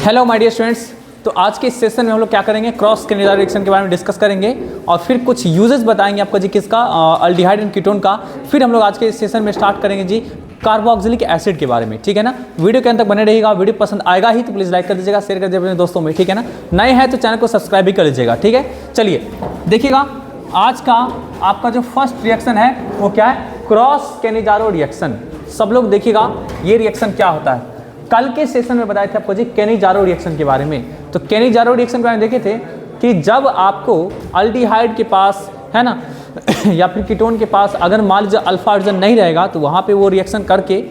Hello my dear students. तो आज के इस सेशन में हम लोग क्या करेंगे, क्रॉस कैनिडार रिएक्शन के बारे में डिस्कस करेंगे और फिर कुछ यूजेस बताएंगे आपको जी किसका, अल्डिहाइड एंड कीटोन का। फिर हम लोग आज के इस सेशन में स्टार्ट करेंगे जी कार्बोक्सिलिक एसिड के बारे में, ठीक है ना। वीडियो के अंत तक बने रहिएगा। वीडियो पसंद आएगा ही तो प्लीज़ लाइक कर दीजिएगा, शेयर कर दीजिएगा अपने दोस्तों में, ठीक है ना। नए हैं तो चैनल को सब्सक्राइब भी कर लीजिएगा, ठीक है। चलिए देखिएगा, आज का आपका जो फर्स्ट रिएक्शन है वो क्या है, क्रॉस कैनिजारो रिएक्शन। सब लोग देखिएगा ये रिएक्शन क्या होता है। कल के सेशन में बताए थे आपको जी कैनिजारो रिएक्शन के बारे में। तो कैनिजारो रिएक्शन के बारे में देखे थे कि जब आपको अल्डिहाइड के पास है ना या फिर कीटोन के पास अगर मान लीजिए अल्फा हाइड्रोजन नहीं रहेगा तो वहाँ पे वो रिएक्शन करके,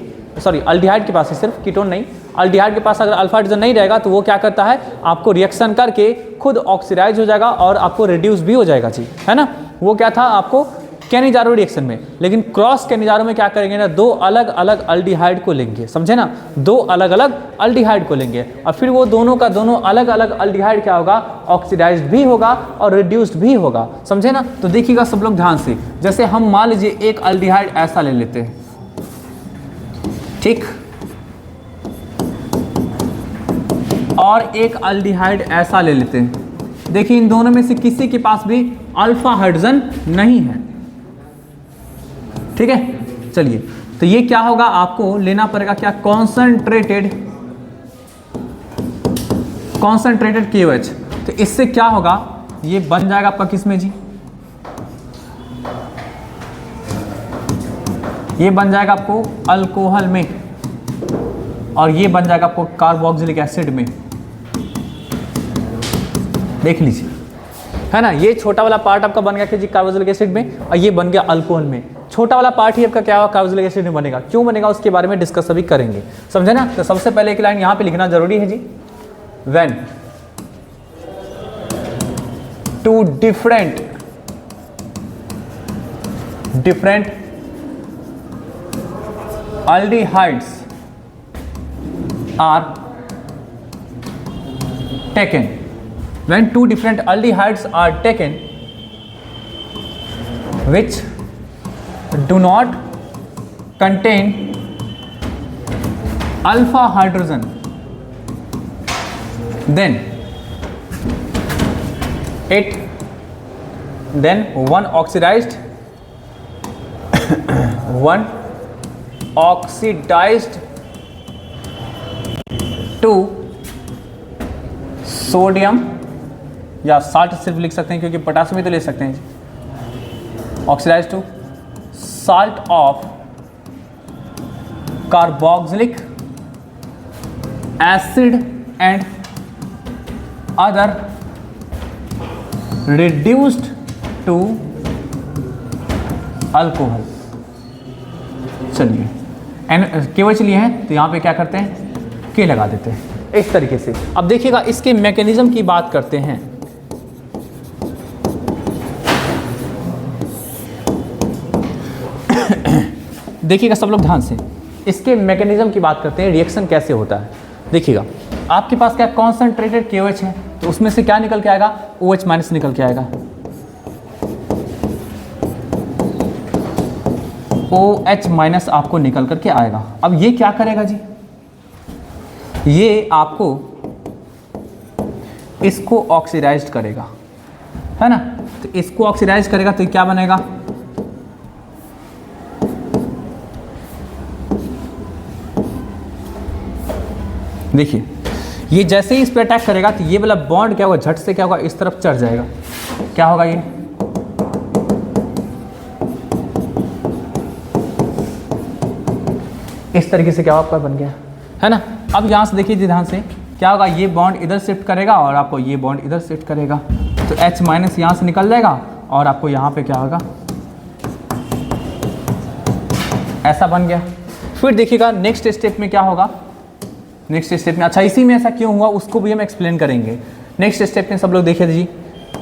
सॉरी अल्डिहाइड के पास है, सिर्फ कीटोन नहीं, अल्डिहाइड के पास अगर अल्फा हाइड्रोजन नहीं रहेगा तो वो क्या करता है, आपको रिएक्शन करके खुद ऑक्सीडाइज हो जाएगा और आपको रिड्यूस भी हो जाएगा जी, है ना। वो क्या था आपको कैनिजारो रिएक्शन में। लेकिन क्रॉस कैनिजारो में क्या करेंगे ना, दो अलग अलग अल्डिहाइड को लेंगे, समझे ना, दो अलग अलग अल्डिहाइड को लेंगे और फिर वो दोनों का दोनों अलग अलग अल्डिहाइड क्या होगा, ऑक्सीडाइज्ड भी होगा और रिड्यूस्ड भी होगा, समझे ना। तो देखिएगा सब लोग ध्यान से, जैसे हम मान लीजिए एक अल्डिहाइड ऐसा ले लेते हैं, ठीक, और एक अल्डिहाइड ऐसा ले लेते हैं। देखिए इन दोनों में से किसी के पास भी अल्फा हाइड्रोजन नहीं है, ठीक है। चलिए तो ये क्या होगा, आपको लेना पड़ेगा क्या, कॉन्सनट्रेटेड KOH। तो इससे क्या होगा, ये बन जाएगा आपका किस में जी, ये बन जाएगा आपको अल्कोहल में और ये बन जाएगा आपको कार्बोक्सिलिक एसिड में। देख लीजिए, है ना, ये छोटा वाला पार्ट आपका बन गया कि जी कार्बोक्सिलिक एसिड में और ये बन गया अल्कोहल में। छोटा वाला पार्ट ही आपका क्या होगा, कार्बोक्सिलिक एसिड में बनेगा। क्यों बनेगा उसके बारे में डिस्कस अभी करेंगे, समझे ना। तो सबसे पहले एक लाइन यहाँ पे लिखना जरूरी है जी, when two different aldehydes are taken, when two different aldehydes are taken which do not contain alpha hydrogen, then one oxidized to sodium या साल्ट सिर्फ लिख सकते हैं क्योंकि पोटासियम भी तो ले सकते हैं, oxidize to salt of carboxylic acid and other reduced to alcohol। चलिए KOH लिए हैं तो यहाँ पे क्या करते हैं, K लगा देते हैं इस तरीके से। अब देखिएगा इसके मैकेनिज्म की बात करते हैं। देखिएगा सब लोग ध्यान से, इसके मैकेनिज्म की बात करते हैं, रिएक्शन कैसे होता है। देखिएगा आपके पास क्या कॉन्सेंट्रेटेड KOH है तो उसमें से क्या निकल के आएगा, OH माइनस निकल के आएगा, OH माइनस आपको निकल करके आएगा। अब ये क्या करेगा जी, ये आपको इसको ऑक्सीडाइज करेगा, है ना। तो इसको ऑक्सीडाइज करेगा तो क्या बनेगा, देखिए ये जैसे ही इस पे अटैक करेगा तो ये वाला बॉन्ड क्या होगा, झट से क्या होगा, इस तरफ चढ़ जाएगा। क्या होगा ये, इस तरीके से क्या आपका बन गया, है ना। अब यहाँ से देखिए ध्यान से, क्या होगा, ये बॉन्ड इधर शिफ्ट करेगा और आपको ये बॉन्ड इधर शिफ्ट करेगा। तो H माइनस यहाँ से निकल जाएगा और आपको यहाँ पे क्या होगा, ऐसा बन गया। फिर देखिएगा नेक्स्ट स्टेप में क्या होगा, नेक्स्ट स्टेप में, अच्छा इसी में ऐसा क्यों हुआ उसको भी हम एक्सप्लेन करेंगे। नेक्स्ट स्टेप में सब लोग देखिए जी,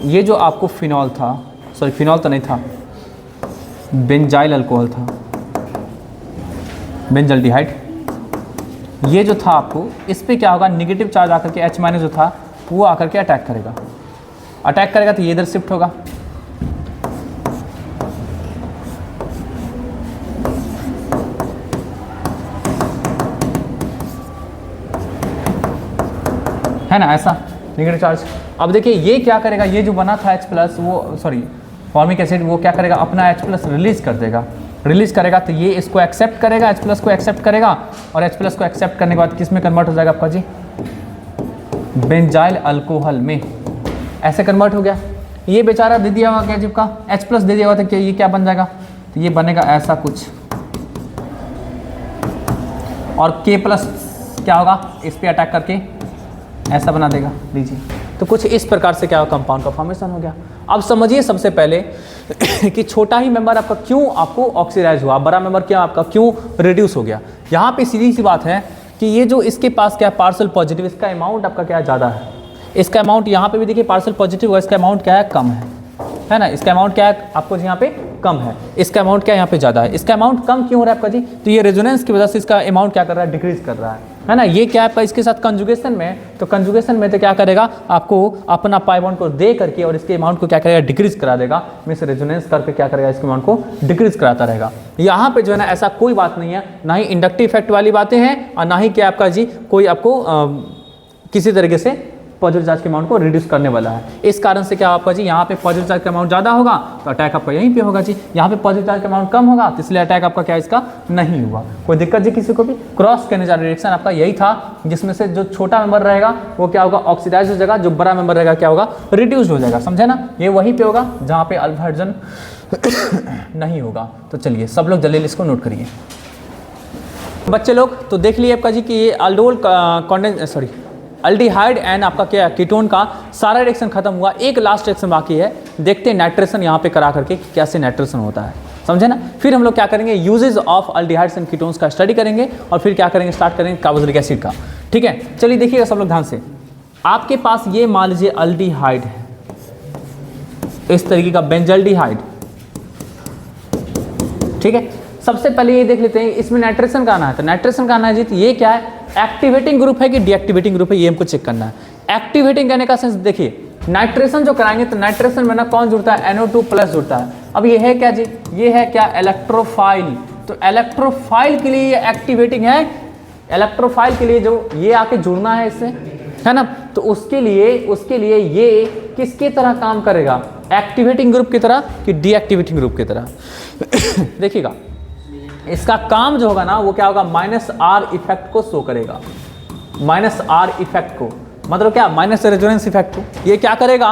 ये जो आपको फिनॉल था, सॉरी फिनॉल तो नहीं था, बेंजाइल अल्कोहल था, बेंजल्डिहाइड, ये जो था आपको इस पे क्या होगा, निगेटिव चार्ज आकर के H माइनस जो था वो आकर के अटैक करेगा तो ये इधर शिफ्ट होगा। है ना, ऐसा नेगेटिव चार्ज। अब देखिए ये क्या करेगा, ये जो बना था H+ वो सॉरी फॉर्मिक एसिड, वो क्या करेगा, अपना H+ रिलीज कर देगा। रिलीज करेगा तो ये इसको एक्सेप्ट करेगा, H+ को एक्सेप्ट करेगा, और H+ को एक्सेप्ट करने के बाद किस में कन्वर्ट हो जाएगा आपका जी, बेंजाइल अल्कोहल में, ऐसे कन्वर्ट हो गया। ये बेचारा दे दिया हुआ क्या जी का H+ दे दिया हुआ, तो ये क्या बन जाएगा, तो ये बनेगा ऐसा कुछ, और K+ क्या होगा, इस पे अटैक करके ऐसा बना देगा। लीजिए, तो कुछ इस प्रकार से क्या होगा, कंपाउंड का फॉर्मेशन हो गया। अब समझिए सबसे पहले कि छोटा ही मेंबर आपका क्यों आपको ऑक्सीडाइज हुआ, बड़ा मेंबर क्या आपका क्यों रिड्यूस हो गया। यहाँ पे सीधी सी बात है कि ये जो इसके पास क्या है पार्शियल पॉजिटिव, इसका अमाउंट आपका क्या ज़्यादा है, इसका अमाउंट यहाँ पे भी देखिए पार्शियल पॉजिटिव हुआ, इसका अमाउंट क्या है, कम है ना, इसका अमाउंट क्या है आपको यहाँ पे कम है, इसका अमाउंट क्या है यहाँ पे ज़्यादा है। इसका अमाउंट कम क्यों हो रहा है आपका जी, तो ये रेजोनेंस की वजह से इसका अमाउंट क्या कर रहा है, डिक्रीज कर रहा है ना। ये क्या आपका इसके साथ कंजुगेशन में, तो कंजुगेशन में तो क्या करेगा, आपको अपना पाई बॉन्ड को दे करके और इसके अमाउंट को क्या करेगा, डिक्रीज करा देगा। मीन्स रेजोनेंस करके क्या करेगा, इसके अमाउंट को डिक्रीज कराता रहेगा। यहाँ पे जो है ना ऐसा कोई बात नहीं है, ना ही इंडक्टिव इफेक्ट वाली बातें हैं और ना ही क्या आपका जी कोई आपको किसी तरीके से पॉजिटिव चार्ज के अमाउंट को रिड्यूस करने वाला है। इस कारण से क्या आपका जी यहाँ पे पॉजिटिव चार्ज का अमाउंट ज़्यादा होगा तो अटैक आपका यहीं पे होगा जी, यहाँ पे पॉजिटिव चार्ज का अमाउंट कम होगा तो इसलिए अटैक आपका क्या इसका नहीं हुआ। कोई दिक्कत जी किसी को भी। क्रॉस कैनिजार रिएक्शन आपका यही था, जिसमें से जो छोटा मेंबर रहेगा वो क्या होगा, ऑक्सीडाइज हो जाएगा, जो बड़ा मेंबर रहेगा क्या होगा, रिड्यूस हो जाएगा। समझे ना, ये वहीं पे होगा जहाँ पे अल्फा हाइड्रोजन नहीं होगा। तो चलिए सब लोग जल्दी इसको नोट करिए बच्चे लोग। तो देख लिए आपका जी कि ये अल्डोल अल्डिहाइड एंड आपका क्या कीटोन का सारा रिएक्शन खत्म हुआ। एक लास्ट रिएक्शन बाकी है, देखते हैं नाइट्रेशन यहाँ पे करा करके कैसे नाइट्रेशन होता है, समझे ना। फिर हम लोग क्या करेंगे, uses of aldehydes and ketones का स्टडी करेंगे और फिर क्या करेंगे, स्टार्ट करेंगे कार्बोक्सिलिक एसिड का। ठीक है, चलिए देखिएगा सब लोग ध्यान से। आपके पास ये मान लीजिए अल्डिहाइड है, इस तरीके का बेंजल्डिहाइड, ठीक है। सबसे पहले ये देख लेते हैं इसमें नाइट्रेशन का आना है, तो नाइट्रेशन का आना है जी, तो ये क्या है, एक्टिवेटिंग ग्रुप है कि डीएक्टिवेटिंग ग्रुप है, ये हमको चेक करना है। एक्टिवेटिंग कहने का सेंस देखिए, नाइट्रेशन जो कराएंगे तो नाइट्रेशन में ना कौन जुड़ता है, NO2+ जुड़ता है। अब ये है क्या जी, ये है क्या इलेक्ट्रोफाइल, तो इलेक्ट्रोफाइल के लिए ये एक्टिवेटिंग है। इलेक्ट्रोफाइल के लिए जो ये आके जुड़ना है इससे, है ना, तो उसके लिए ये किसकी तरह काम करेगा, एक्टिवेटिंग ग्रुप की तरह कि डीएक्टिवेटिंग ग्रुप की तरह। देखिएगा इसका काम जो होगा ना वो क्या होगा, -R इफेक्ट को शो करेगा, -R इफेक्ट को, मतलब क्या, माइनस रेजोनेंस इफेक्ट को। ये क्या करेगा,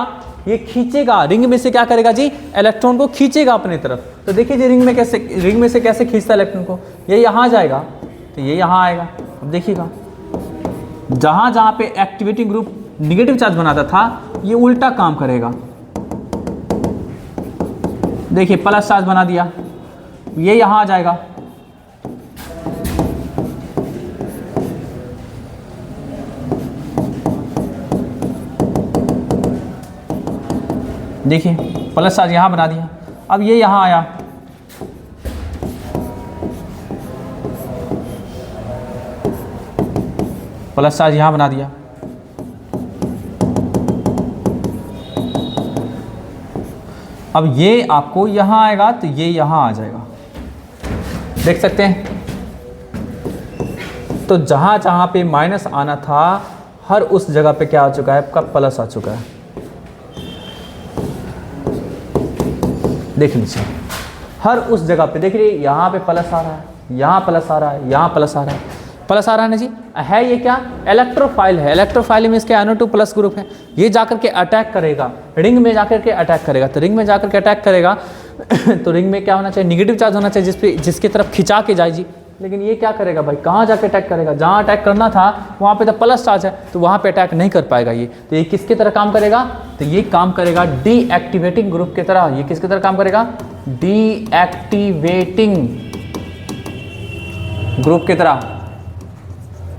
ये खींचेगा रिंग में से, क्या करेगा जी, इलेक्ट्रॉन को खींचेगा अपनी तरफ। तो देखिए जी रिंग में से कैसे खींचता है इलेक्ट्रॉन को, ये यहाँ जाएगा तो ये यहाँ आएगा। अब देखिएगा जहाँ जहाँ पे एक्टिवेटिंग ग्रुप निगेटिव चार्ज बनाता था ये उल्टा काम करेगा। देखिए प्लस चार्ज बना दिया, ये यहाँ आ जाएगा, देखिए प्लस चार्ज यहाँ बना दिया। अब ये यहाँ आया, प्लस चार्ज यहाँ बना दिया। अब ये आपको यहाँ आएगा तो ये यहाँ आ जाएगा, देख सकते हैं। तो जहाँ जहाँ पे माइनस आना था हर उस जगह पे क्या आ चुका है, आपका प्लस आ चुका है। देख लीजिए हर उस जगह पे, देख लीजिए यहाँ पे प्लस आ रहा है, यहाँ प्लस आ रहा है, यहाँ प्लस आ रहा है, प्लस आ रहा है ना जी। है ये क्या, इलेक्ट्रोफाइल है। इलेक्ट्रोफाइल में इसके NO2+ ग्रुप है। ये जाकर के अटैक करेगा रिंग में, जाकर के अटैक करेगा। तो रिंग में जाकर के अटैक करेगा तो रिंग में क्या होना चाहिए, निगेटिव चार्ज होना चाहिए जिसकी तरफ खिंचा के जाए जी। लेकिन ये क्या करेगा भाई, कहाँ जाके अटैक करेगा, जहाँ अटैक करना था वहाँ पे तो प्लस चार्ज है, तो वहाँ पे अटैक नहीं कर पाएगा ये। तो ये किसकी तरह काम करेगा, तो ये काम करेगा डीएक्टिवेटिंग ग्रुप की तरह। ये किसकी तरह काम करेगा, डीएक्टिवेटिंग ग्रुप की तरह,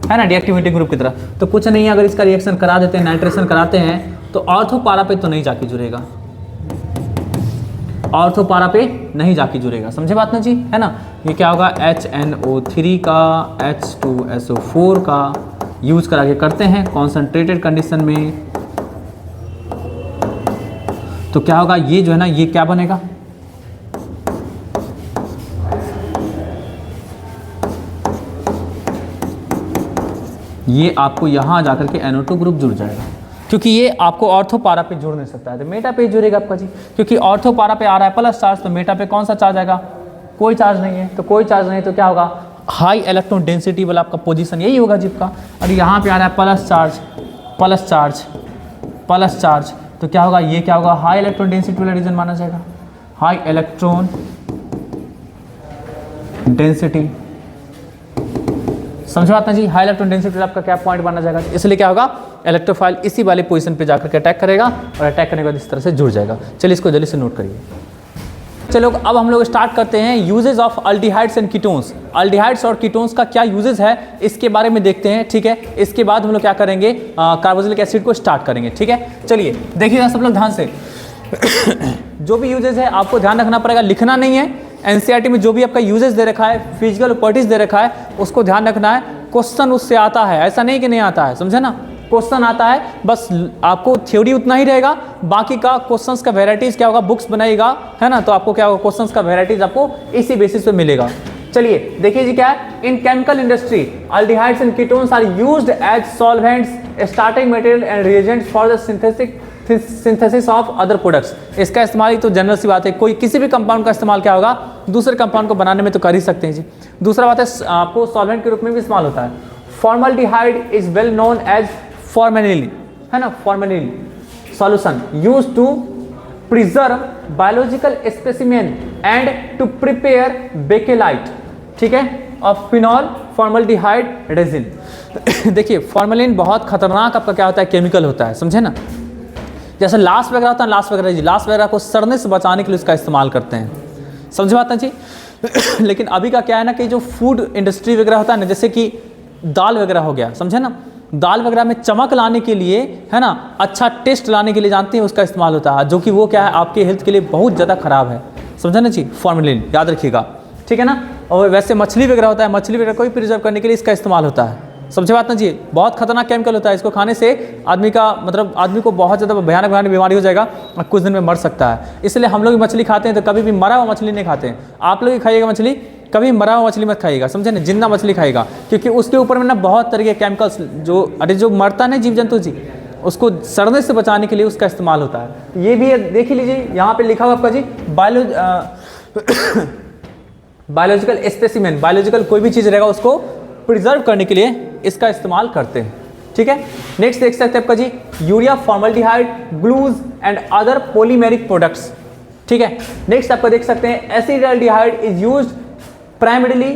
है ना, डीएक्टिवेटिंग ग्रुप की तरह। तो कुछ नहीं है, अगर इसका रिएक्शन करा देते हैं, नाइट्रेशन कराते हैं, तो ऑर्थो पारा पे तो नहीं जाके जुड़ेगा, ऑर्थो पारा पे नहीं जाके जुड़ेगा। समझे बात ना जी, है ना। ये क्या होगा, HNO3 का H2SO4 का यूज करा के करते हैं कॉन्सेंट्रेटेड कंडीशन में। तो क्या होगा, ये जो है ना, ये क्या बनेगा, ये आपको यहाँ जाकर के NO2 ग्रुप जुड़ जाएगा, क्योंकि ये आपको ऑर्थो पारा पे जुड़ नहीं सकता है, तो मेटा पे जुड़ेगा आपका जी, क्योंकि ऑर्थो पारा पे आ रहा है प्लस चार्ज, तो मेटा पे कौन सा चार्ज आएगा, कोई चार्ज नहीं है, तो कोई चार्ज नहीं तो क्या होगा, हाई इलेक्ट्रॉन डेंसिटी वाला आपका पोजीशन यही होगा जिप का। और यहाँ पे आ रहा है plus charge plus charge plus charge, तो क्या होगा, ये क्या होगा, हाई इलेक्ट्रॉन डेंसिटी वाला रीजन माना जाएगा, हाई इलेक्ट्रॉन डेंसिटी, समझो बात ना जी, हाई इलेक्ट्रॉन डेंसिटी आपका क्या पॉइंट माना जाएगा, इसलिए क्या होगा, इलेक्ट्रोफाइल इसी वाले पोजीशन पे जाकर के अटैक करेगा और अटैक करने के बाद इस तरह से जुड़ जाएगा। चलिए इसको जल्दी से नोट करिए। चलो अब हम लोग स्टार्ट करते हैं uses of aldehydes and ketones. Aldehydes और कीटोन्स का क्या यूजेज है इसके बारे में देखते हैं, ठीक है। इसके बाद हम लोग क्या करेंगे, कार्बोक्सिलिक एसिड को स्टार्ट करेंगे, ठीक है। चलिए देखिएगा सब लोग ध्यान से जो भी यूजेज है आपको ध्यान रखना पड़ेगा, लिखना नहीं है। एनसीईआरटी में जो भी आपका यूजेज दे रखा है, फिजिकल प्रॉपर्टीज दे रखा है, उसको ध्यान रखना है। क्वेश्चन उससे आता है, ऐसा नहीं कि नहीं आता है, समझे ना, क्वेश्चन आता है, बस आपको थ्योरी उतना ही रहेगा, बाकी का क्वेश्चंस का वेराइटीज क्या होगा, बुक्स बनाएगा, है ना, तो आपको क्या होगा, क्वेश्चंस का वेराइटीज आपको इसी बेसिस पे मिलेगा। चलिए देखिए जी क्या है, in chemical industry aldehydes and ketones are used as solvents, starting material and reagents for the synthesis of other products. इसका इस्तेमाल तो जनरल सी बात है, कोई किसी भी कंपाउंड का इस्तेमाल क्या होगा, दूसरे कंपाउंड को बनाने में तो कर ही सकते हैं जी। दूसरा बात है आपको सॉल्वेंट के रूप में भी इस्तेमाल होता है। Formaldehyde is well known as formalin, है ना, formalin solution used to preserve biological specimen and to prepare Bakelite, ठीक है, ऑफ फिनॉल फॉर्मल्डिहाइड रेजिन। देखिए फॉर्मेलिन बहुत खतरनाक आपका क्या होता है, केमिकल होता है, समझे ना। जैसे लाश वगैरह होता है, लाश वगैरह जी, लाश वगैरह को सड़ने से बचाने के लिए उसका इस्तेमाल करते हैं, समझ बात ना जी। लेकिन अभी का क्या है ना कि जो फूड इंडस्ट्री वगैरह होता है ना, जैसे कि दाल वगैरह हो गया, समझे ना, दाल वगैरह में चमक लाने के लिए, है ना, अच्छा टेस्ट लाने के लिए जानते हैं उसका इस्तेमाल होता है, जो कि वो क्या है आपके हेल्थ के लिए बहुत ज़्यादा खराब है, समझे ना जी, फॉर्मेलिन याद रखिएगा, ठीक है ना। और वैसे मछली वगैरह होता है, मछली वगैरह को भी प्रिजर्व करने के लिए इसका इस्तेमाल होता है, समझे बात ना जी। बहुत खतरनाक केमिकल होता है, इसको खाने से आदमी का मतलब आदमी को बहुत ज़्यादा भयानक भयानक बीमारी हो जाएगा और कुछ दिन में मर सकता है। इसलिए हम लोग मछली खाते हैं तो कभी भी मरा हुआ मछली नहीं खाते हैं। आप लोग ही खाइएगा मछली, कभी मरा हुआ मछली मत खाइएगा, समझे ना, जिंदा मछली खाइएगा, क्योंकि उसके ऊपर में ना बहुत तरह के केमिकल्स जो मरता नहीं जीव जंतु जी, उसको सड़ने से बचाने के लिए उसका इस्तेमाल होता है। ये भी देख ही लीजिए, यहाँ पे लिखा हुआ आपका जी बायोलॉजिकल स्पेसिमेन, बायोलॉजिकल कोई भी चीज़ रहेगा उसको प्रिजर्व करने के लिए इसका इस्तेमाल करते हैं, ठीक है। नेक्स्ट देख सकते हैं आपका जी urea formaldehyde, glues and other polymeric products, ठीक है। नेक्स्ट आपको देख सकते हैं acetaldehyde is used primarily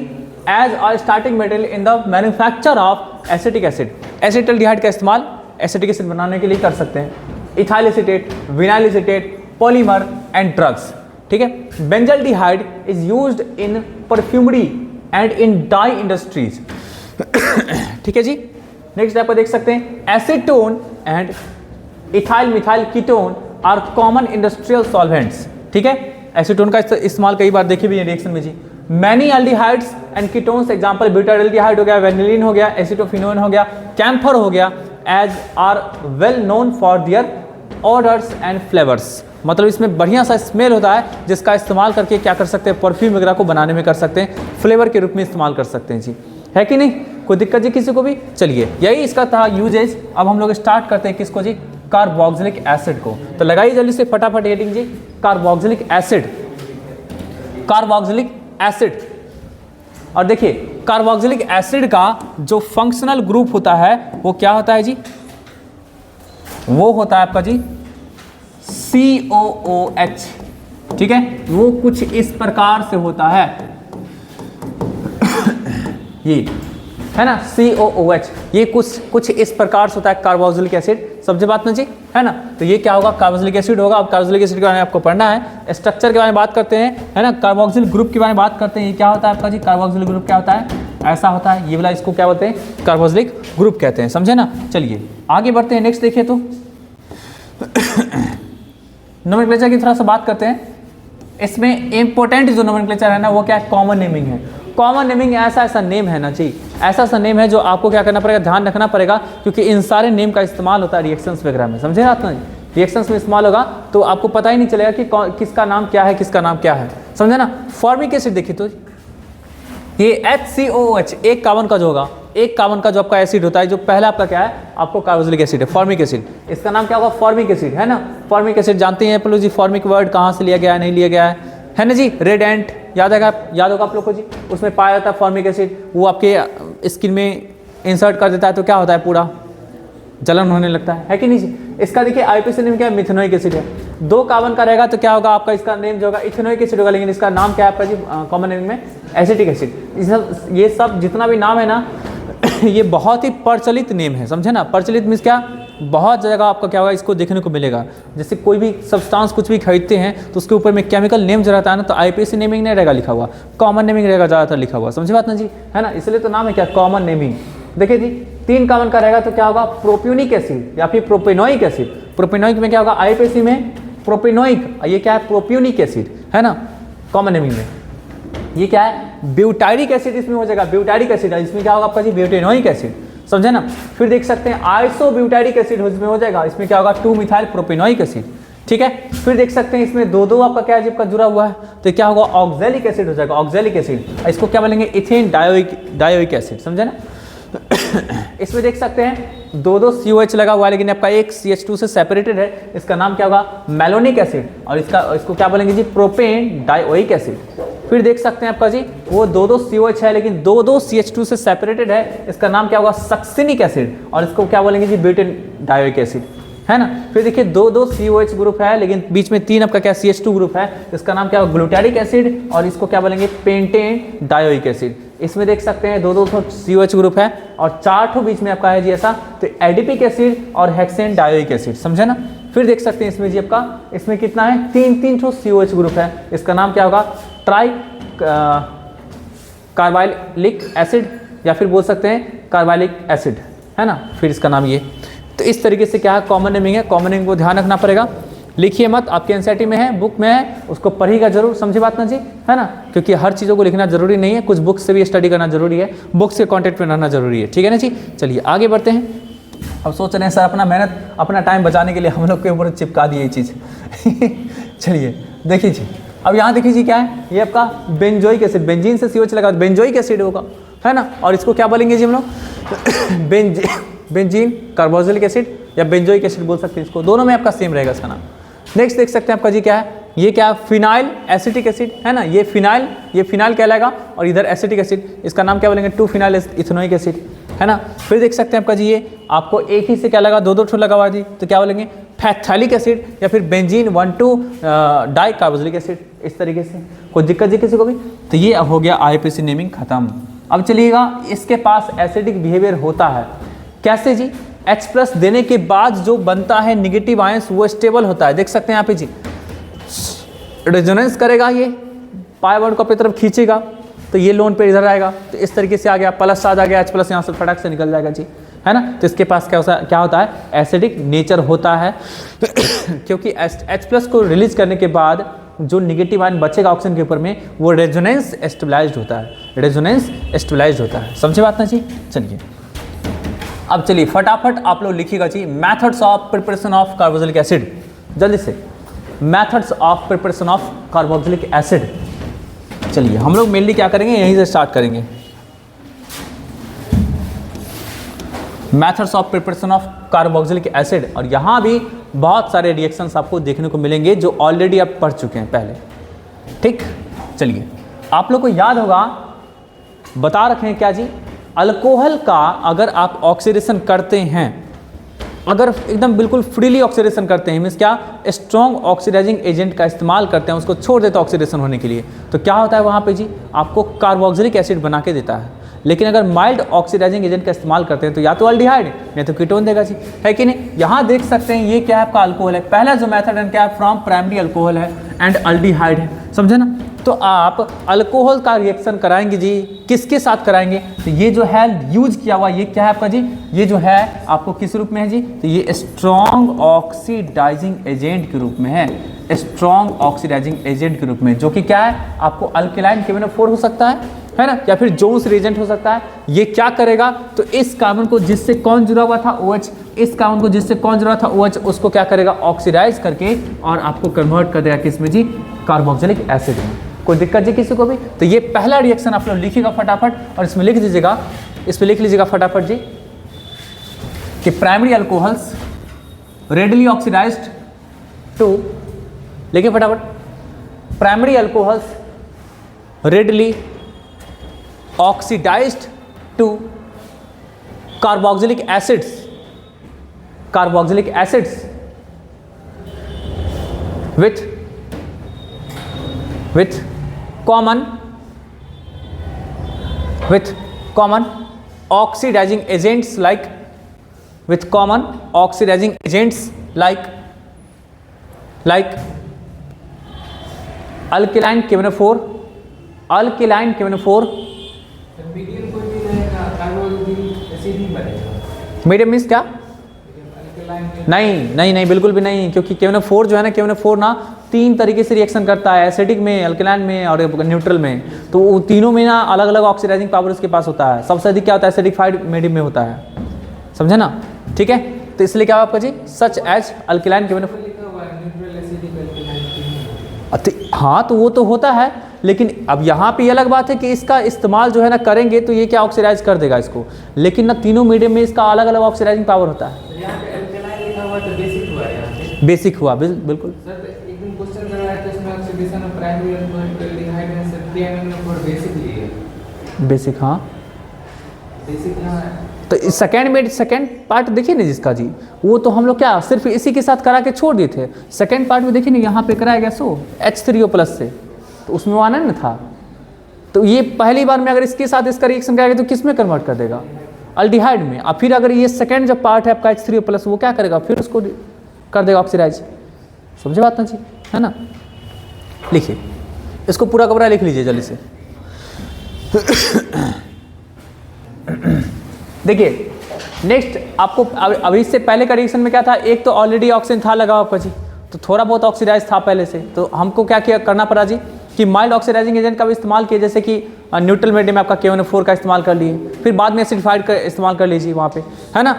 as a starting material in the manufacture of acetic acid. Acetaldehyde का इस्तेमाल एसिटिक एसिड बनाने के लिए कर सकते हैं। Ethyl acetate, vinyl acetate, polymer and drugs, ठीक है। Benzaldehyde is used in perfumery and in dye industries, ठीक है जी। नेक्स्ट आपको देख सकते हैं acetone and ethyl methyl ketone are common industrial solvents, ठीक है। एसीटोन का इस्तेमाल कई बार देखे भी रिएक्शन में जी। Many aldehydes and ketones, example butyraldehyde हो गया, वेनिलीन हो गया, एसिटोफिनोन हो गया, कैम्फर हो गया, as are well known for their odours and flavours. मतलब इसमें बढ़िया सा स्मेल होता है जिसका इस्तेमाल करके क्या कर सकते हैं, परफ्यूम वगैरह को बनाने में कर सकते हैं, फ्लेवर के रूप में इस्तेमाल कर सकते हैं जी, है कि नहीं, कोई दिक्कत जी किसी को भी। चलिए यही इसका था यूजेज। अब हम लोग स्टार्ट करते हैं किसको जी, कार्बोक्सिलिक एसिड को। तो लगाइए जल्दी से फटाफट हेडिंग जी, कार्बोक्सिलिक एसिड, कार्बोक्सिलिक एसिड। और देखिए कार्बोक्सिलिक एसिड का जो फंक्शनल ग्रुप होता है वो क्या होता है जी, वो होता है आपका जी COOH, ठीक है। वो कुछ इस प्रकार से होता है, ये है ना COOH, ये कुछ इस प्रकार से होता है कार्बोक्सिलिक एसिड, समझे बात ना जी, है ना। तो ये क्या होगा, कार्बोक्सिलिक एसिड होगा। अब कार्बोक्सिलिक एसिड के बारे में आपको पढ़ना है, स्ट्रक्चर के बारे में बात करते हैं, है ना। कार्बोक्सिल ग्रुप के बारे में बात करते हैं, ये क्या होता है आपका जी, कार्बोक्सिल ग्रुप क्या होता है, ऐसा होता है, ये वाला, इसको क्या बोलते हैं, कार्बोक्सिलिक ग्रुप कहते हैं, समझे ना। चलिए आगे बढ़ते हैं, नेक्स्ट देखिए तो नोमेनक्लेचर की थोड़ा सा बात करते हैं। इसमें इंपॉर्टेंट जो नोमेनक्लेचर है ना वो क्या है, कॉमन नेमिंग है। कॉमन नेमिंग ऐसा नेम है ना जी, ऐसा नेम है जो आपको क्या करना पड़ेगा, ध्यान रखना पड़ेगा, क्योंकि इन सारे नेम का इस्तेमाल होता है रिएक्शंस वगैरह में, समझे आप ना, रिएक्शंस में इस्तेमाल होगा तो आपको पता ही नहीं चलेगा कि किसका नाम क्या है, किसका नाम क्या है, समझे ना। फॉर्मिक एसिड देखिए तो ये HCOOH एक कार्बन का जो होगा, एक कार्बन का जो आपका एसिड होता है, जो पहला आपका क्या है, आपको कार्बोक्सिलिक एसिड है, फॉर्मिक एसिड। इसका नाम क्या होगा, फॉर्मिक एसिड, है ना। फॉर्मिक एसिड जानते हैं जी, फॉर्मिक वर्ड कहाँ से लिया गया है, नहीं लिया गया है ना जी। रेड एंट याद होगा आप लोग को जी, उसमें पाया जाता है फॉर्मिक एसिड, वो आपके स्किन में इंसर्ट कर देता है तो क्या होता है, पूरा जलन होने लगता है कि नहीं जी। इसका देखिए आईपीसी नेम क्या है, मिथेनोइक एसिड है। 2 कार्बन का रहेगा तो क्या होगा आपका, इसका नेम जो होगा इथेनोइक एसिड होगा, लेकिन इसका नाम क्या है आपका जी कॉमन नेम में, एसिटिक एसिड। ये सब जितना भी नाम है ना ये बहुत ही प्रचलित नेम है, समझे ना। प्रचलित मीन्स क्या, बहुत जगह आपका क्या होगा इसको देखने को मिलेगा। जैसे कोई भी सब्सटेंस कुछ भी खरीदते हैं तो उसके ऊपर में केमिकल नेम जो रहता है ना, तो आईपीसी नेमिंग नहीं रहेगा लिखा हुआ, कॉमन नेमिंग रहेगा ज़्यादातर लिखा हुआ, समझे बात ना जी, है ना। इसलिए तो नाम है क्या, कॉमन नेमिंग। देखिए जी 3 कार्बन का रहेगा तो क्या होगा, प्रोप्यूनिक एसिड या फिर प्रोपेनोइक एसिड। प्रोपेनोइक में क्या होगा, आईपीसी में प्रोपेनोइक, ये क्या है, प्रोप्यूनिक एसिड, है ना, कॉमन नेमिंग में। ये क्या है, ब्यूटारिक एसिड इसमें हो जाएगा, ब्यूटारिक एसिड है, इसमें क्या होगा आपका जी, ब्यूटेनोइक एसिड, समझे ना। फिर देख सकते हैं आइसोब्यूटारिक एसिड इसमें हो जाएगा, इसमें क्या होगा, 2 मिथाइल प्रोपेनोइक एसिड, ठीक है। फिर देख सकते हैं इसमें 2 आपका क्या है, जुड़ा हुआ है, तो क्या होगा, ऑक्सैलिक एसिड हो जाएगा, ऑक्सैलिक एसिड। इसको क्या बोलेंगे, इथेन डायोइक एसिड, समझे ना। इसमें देख सकते हैं 2 COH लगा हुआ है, लेकिन आपका एक CH2 से सेपरेटेड है, इसका नाम क्या होगा, मैलोनिक एसिड, और इसको क्या बोलेंगे जी, प्रोपेन डायोइक एसिड। फिर देख सकते हैं आपका जी वो 2 COH है, लेकिन 2 CH2 से सेपरेटेड है, इसका नाम क्या होगा, सक्सिनिक एसिड, और इसको क्या बोलेंगे जी, ब्यूटेन डायोइक एसिड, है ना। फिर देखिए 2 COH ग्रुप है, लेकिन बीच में 3 आपका क्या CH2 ग्रुप है, इसका नाम क्या होगा, ग्लूटारिक एसिड, और इसको क्या बोलेंगे, पेंटेन डायोइक एसिड। इसमें देख सकते हैं 2 COH ग्रुप है और 4 बीच में आपका है जी ऐसा, तो एडिपिक एसिड और हेक्सेन डायोइक एसिड, समझे ना। फिर देख सकते हैं इसमें जी आपका, इसमें कितना है, 3 COH ग्रुप है, इसका नाम क्या होगा, ट्राई कार्बाइलिक एसिड, या फिर बोल सकते हैं कार्बाइलिक एसिड, है ना। फिर इसका नाम ये, तो इस तरीके से क्या है, कॉमन नेमिंग है। कॉमन नेमिंग को ध्यान रखना पड़ेगा, लिखिए मत, आपके एनसीईआरटी में है, बुक में है, उसको पढ़िएगा जरूर, समझे बात ना जी, है ना। क्योंकि हर चीज़ों को लिखना जरूरी नहीं है, कुछ बुक्स से भी स्टडी करना जरूरी है, बुक्स के कॉन्टेक्ट में रहना जरूरी है, ठीक है ना जी। चलिए आगे बढ़ते हैं। अब सोच रहे हैं सर अपना मेहनत, अपना टाइम बचाने के लिए हम लोग के ऊपर चिपका दिए ये चीज़ चलिए देखिए जी, अब यहाँ देखिए जी क्या है, ये आपका बेंजोइक एसिड, बेंजीन से COH लगा, बेंजोइक एसिड होगा, है ना। और इसको क्या बोलेंगे जी हम लोग बेंजीन कार्बोक्सिलिक एसिड या बेंजोइक एसिड बोल सकते हैं इसको, दोनों में आपका सेम रहेगा इसका नाम। नेक्स्ट देख सकते हैं आपका जी क्या है, ये क्या है, फिनाइल एसिटिक एसिड, है ना। ये फिनाइल कहलाएगा, और इधर एसिटिक एसिड, इसका नाम क्या बोलेंगे, 2 फिनाइल इथेनोइक एसिड, है ना। फिर देख सकते हैं आपका जी ये आपको एक ही से क्या लगा, 2 ठो लगा हुआ जी, तो क्या बोलेंगे, फैक्थैलिक एसिड या फिर बेंजीन 1,2 डाई कार्बोक्सिलिक एसिड, इस तरीके से। कोई दिक्कत जी किसी को भी, तो ये अब हो गया आईपीसी नेमिंग खत्म। अब चलिएगा, इसके पास एसिडिक बिहेवियर होता है कैसे जी, H+ देने के बाद जो बनता है निगेटिव आयंस वो स्टेबल होता है, देख सकते हैं यहाँ पे जी, रेजोनेंस करेगा, ये पाई बॉन्ड को अपनी तरफ खींचेगा तो ये लोन पे इधर आएगा, तो इस तरीके से आ गया, प्लस आ गया, H+ यहाँ से फटाक से निकल जाएगा जी, है ना। तो इसके पास क्या होता है, एसिडिक नेचर होता है क्योंकि H+ को रिलीज करने के बाद जो निगेटिव आयन बचेगा ऑक्सीजन के ऊपर में, वो रेजोनेंस स्टेबलाइज्ड होता है, रेजोनेंस स्टेबलाइज्ड होता है, समझे बात ना जी। चलिए अब चलिए फटाफट आप लोग लिखिएगा जी, methods of preparation of carboxylic acid, जल्दी से, methods of preparation of carboxylic acid. चलिए हम लोग मेनली क्या करेंगे, यहीं से स्टार्ट करेंगे, methods of preparation of carboxylic acid. और यहाँ भी बहुत सारे रिएक्शंस आपको देखने को मिलेंगे जो ऑलरेडी आप पढ़ चुके हैं पहले, ठीक। चलिए आप लोग को याद होगा, बता रखे हैं क्या जी, अल्कोहल का अगर आप ऑक्सीडेशन करते हैं, अगर एकदम बिल्कुल फ्रीली ऑक्सीडेशन करते हैं, मीन्स क्या, स्ट्रॉन्ग ऑक्सीडाइजिंग एजेंट का इस्तेमाल करते हैं, उसको छोड़ देते हैं ऑक्सीडेशन होने के लिए, तो क्या होता है वहाँ पे जी, आपको कार्बोक्सिलिक एसिड बना के देता है। लेकिन अगर माइल्ड ऑक्सीडाइजिंग एजेंट का इस्तेमाल करते हैं तो या तो अल्डिहाइड नहीं तो कीटोन देगा जी, है कि नहीं। यहाँ देख सकते हैं ये क्या है आपका अल्कोहल है, पहला जो मेथड है क्या है, फ्रॉम प्राइमरी अल्कोहल है एंड अल्डिहाइड है, समझे ना। तो आप अल्कोहल का रिएक्शन कराएंगे जी, किसके साथ कराएंगे, तो ये जो है यूज किया हुआ, ये क्या है आपका जी, ये जो है आपको किस रूप में है जी, तो ये स्ट्रॉन्ग ऑक्सीडाइजिंग एजेंट के रूप में है, स्ट्रॉन्ग ऑक्सीडाइजिंग एजेंट के रूप में, जो कि क्या है आपको अल्केलाइन KMnO4 हो सकता है ना, या फिर जोन्स रिएजेंट हो सकता है। ये क्या करेगा, तो इस कार्बन को जिससे कौन जुड़ा हुआ था OH, इस कार्बन को जिससे कौन जुड़ा था OH, उसको क्या करेगा, ऑक्सीडाइज करके और आपको कन्वर्ट कर देगा किसमें जी, कार्बोक्सिलिक एसिड में। कोई दिक्कत जी किसी को भी, तो ये पहला रिएक्शन आप लोग लिखिएगा फटाफट और इसमें लिख दीजिएगा इस पे लिख लीजिएगा फटाफट जी कि primary alcohols readily oxidized to, लिखिए फटाफट, primary alcohols readily oxidized to carboxylic acids, carboxylic acids with common oxidizing agents like alkaline KMnO4, medium कोई भी रहेगा कार्बोक्सिलिक एसिड ही बनेगा। मीडियम मीन्स क्या? नहीं बिल्कुल भी नहीं, क्योंकि KMnO4 जो है ना, KMnO4 ना 3 तरीके से रिएक्शन करता है, एसिडिक में, अल्कलाइन में और न्यूट्रल में। तो वो तीनों में ना अलग अलग ऑक्सीडाइजिंग पावर उसके पास होता है। सबसे अधिक क्या होता है? एसिडिफाइड मीडियम में होता है, समझे ना? ठीक है, तो इसलिए क्या आपका जी, सच एज अल्कलाइन KMnO4। हाँ तो वो तो होता है, लेकिन अब यहाँ पे ये अलग बात है कि इसका इस्तेमाल जो है ना करेंगे तो ये क्या ऑक्सीडाइज कर देगा इसको, लेकिन ना तीनों मीडियम में इसका अलग अलग ऑक्सीडाइजिंग पावर होता है। बेसिक हुआ बिल्कुल सर। एक दिन क्वेश्चन कर रहा है तो इसमें ऑक्सीडेशन ऑफ प्राइमरी अल्कोहल में सर KMnO4 बेसिक लिए। बेसिक, हाँ बेसिक हाँ। तो सेकेंड पार्ट देखिए ना जिसका जी, वो तो हम लोग क्या सिर्फ इसी के साथ करा के छोड़ दिए थे। सेकेंड पार्ट में देखिए ना यहाँ पे कराया गया सो H3O+ से, तो उसमें वो आना ना था। तो ये पहली बार में अगर इसके साथ इसका रिएक्शन कराएगा तो किस में कन्वर्ट कर देगा? अल्डिहाइड में। और फिर अगर ये सेकेंड जो पार्ट है आपका H3O+, वो क्या करेगा? फिर उसको कर देगा ऑक्सीडाइज। समझे बात ना जी, है ना? लिखिए इसको पूरा का पूरा लिख लीजिए जल्दी से। देखिए नेक्स्ट आपको अभी इससे पहले का रिएक्शन में क्या था, एक तो ऑलरेडी ऑक्सीजन था लगा आपका जी, तो थोड़ा बहुत ऑक्सीडाइज था पहले से, तो हमको क्या करना पड़ा जी कि माइल्ड ऑक्सीडाइजिंग एजेंट का भी इस्तेमाल किया, जैसे कि न्यूट्रल मीडियम में आपका KMnO4 का इस्तेमाल कर लिए, फिर बाद में एसिडिफाइड का इस्तेमाल कर लीजिए वहाँ पे, है ना?